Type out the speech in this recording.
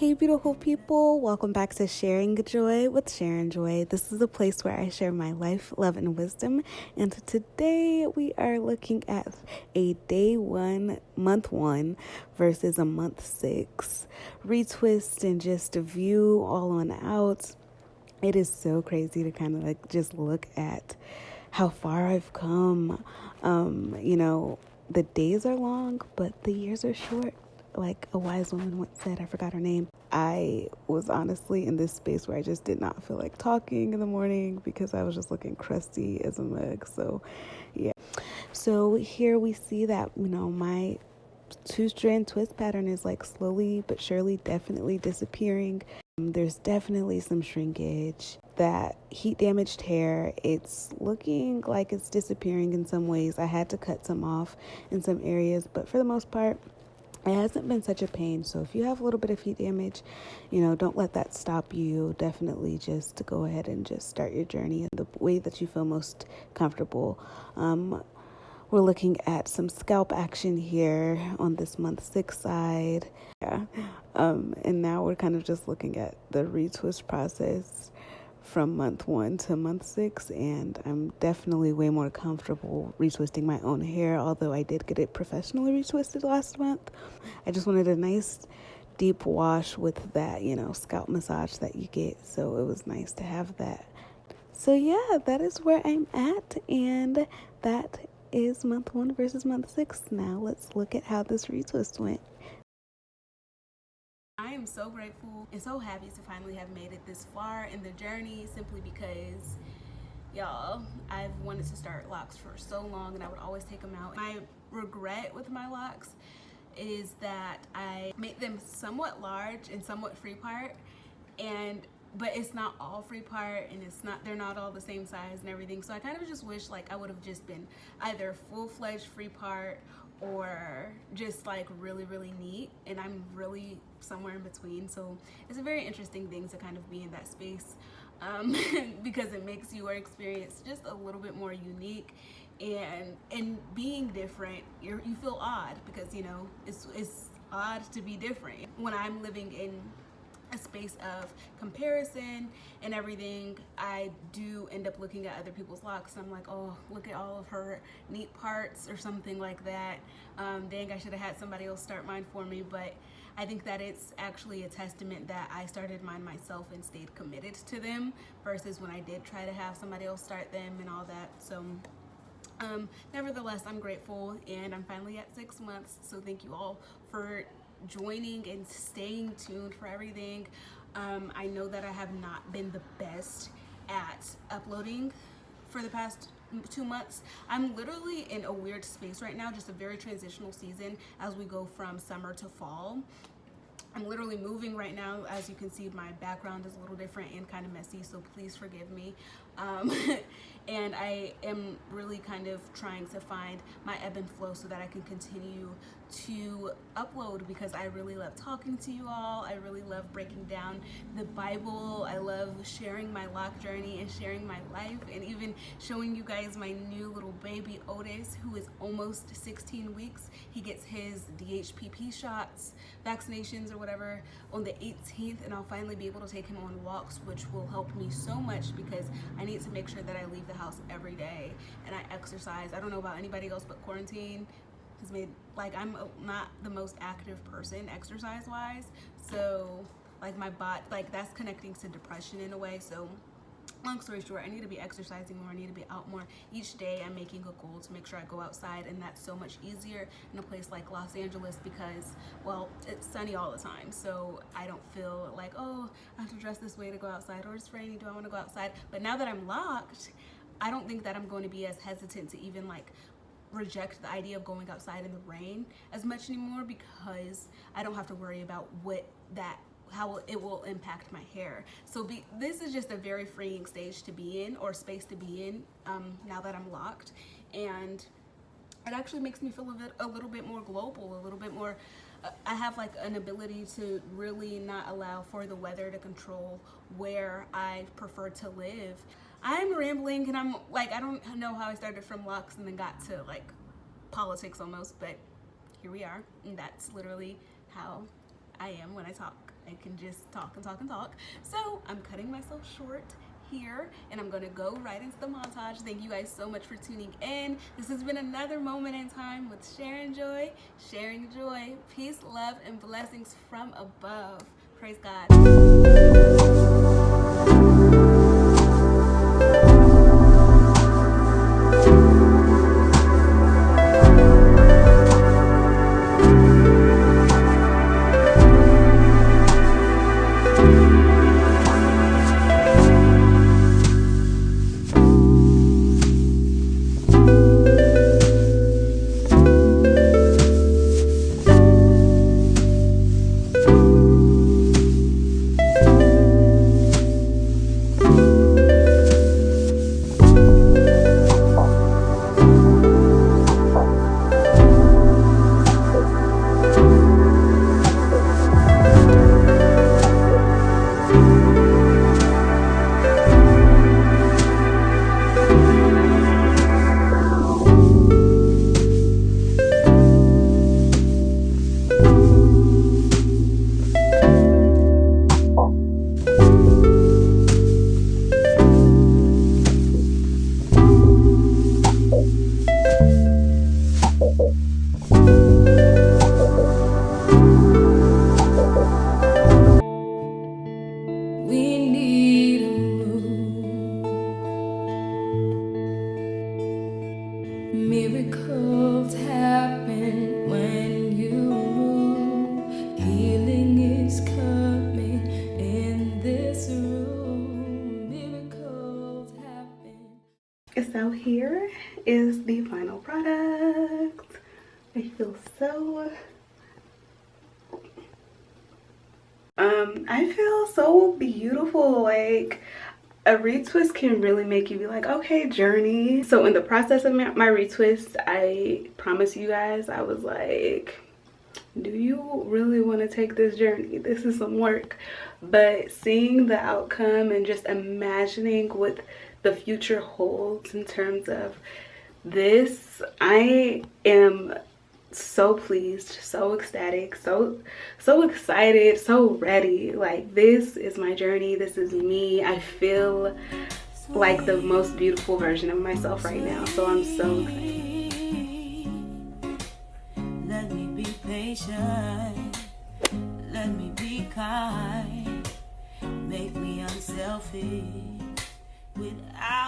Hey beautiful people, welcome back to Sharing Joy with Sharon Joy. This is a place where I share my life, love, and wisdom. And today we are looking at a day one, month one versus a month six retwist and just a view all on out. It is so crazy to kind of like just look at how far I've come. The days are long, but the years are short. Like a wise woman once said, I forgot her name. I was honestly in this space where I just did not feel like talking in the morning because I was just looking crusty as a mug. So, yeah. So here we see that, my two-strand twist pattern is like slowly but surely definitely disappearing. There's definitely some shrinkage. That heat damaged hair, it's looking like it's disappearing in some ways. I had to cut some off in some areas, but for the most part, it hasn't been such a pain. So if you have a little bit of heat damage, don't let that stop you. Definitely just go ahead and just start your journey in the way that you feel most comfortable. We're looking at some scalp action here on this month 6 side. Yeah. And now we're kind of just looking at the retwist process from month 1 to month 6, and I'm definitely way more comfortable retwisting my own hair, although I did get it professionally retwisted last month. I just wanted a nice deep wash with that, scalp massage that you get, so it was nice to have that. So yeah, that is where I'm at, and that is month 1 versus month 6. Now let's look at how this retwist went. I am so grateful and so happy to finally have made it this far in the journey, simply because, y'all, I've wanted to start locks for so long and I would always take them out. My regret with my locks is that I made them somewhat large and somewhat free part, but it's not all free part, and they're not all the same size and everything. So I kind of just wish like I would have just been either full-fledged free part or just like really, really neat, and I'm really somewhere in between. So it's a very interesting thing to kind of be in that space, because it makes your experience just a little bit more unique, and being different, you feel odd because it's odd to be different. When I'm living in a space of comparison and everything, I do end up looking at other people's locks. I'm like, oh, look at all of her neat parts or something like that. Dang, I should have had somebody else start mine for me. But I think that it's actually a testament that I started mine myself and stayed committed to them versus when I did try to have somebody else start them and all that. So nevertheless, I'm grateful, and I'm finally at 6 months. So thank you all for joining and staying tuned for everything. I know that I have not been the best at uploading for the past 2 months. I'm literally in a weird space right now, just a very transitional season as we go from summer to fall. I'm literally moving right now. As you can see, my background is a little different and kind of messy, so please forgive me. And I am really kind of trying to find my ebb and flow so that I can continue to upload, because I really love talking to you all. I really love breaking down the Bible. I love sharing my lock journey and sharing my life, and even showing you guys my new little baby Otis, who is almost 16 weeks. He gets his DHPP shots, vaccinations or whatever, on the 18th, and I'll finally be able to take him on walks, which will help me so much because I need to make sure that I leave the house every day and I exercise. I don't know about anybody else, but quarantine has made, like, I'm not the most active person exercise wise, so like my body, like, that's connecting to depression in a way. So long story short, I need to be exercising more. I need to be out more. Each day I'm making a goal to make sure I go outside, and that's so much easier in a place like Los Angeles because, well, it's sunny all the time. So I don't feel like, oh, I have to dress this way to go outside, or it's rainy, do I want to go outside? But now that I'm locked, I don't think that I'm going to be as hesitant to even like reject the idea of going outside in the rain as much anymore, because I don't have to worry about how it will impact my hair. So this is just a very freeing stage to be in, or space to be in, now that I'm locked. And it actually makes me feel a little bit more global, a little bit more, I have like an ability to really not allow for the weather to control where I prefer to live. I'm rambling, and I'm like, I don't know how I started from locks and then got to like politics almost, but here we are, and that's literally how I am when I talk. I can just talk and talk and talk. So I'm cutting myself short here, and I'm gonna go right into the montage. Thank you guys so much for tuning in. This has been another moment in time with Sharing Joy, sharing joy, peace, love, and blessings from above. Praise God. Miracles happen when you move. Healing is coming in this room. Miracles happen. So here is the final product. I feel so beautiful. Like, a retwist can really make you be like, okay, journey. So in the process of my retwist, I promise you guys, I was like, do you really want to take this journey? This is some work. But seeing the outcome and just imagining what the future holds in terms of this, I am so pleased, so ecstatic, so excited, so ready. Like, this is my journey, this is me. I feel like the most beautiful version of myself right now, so I'm so excited. Let me be patient, let me be kind, make me unselfish without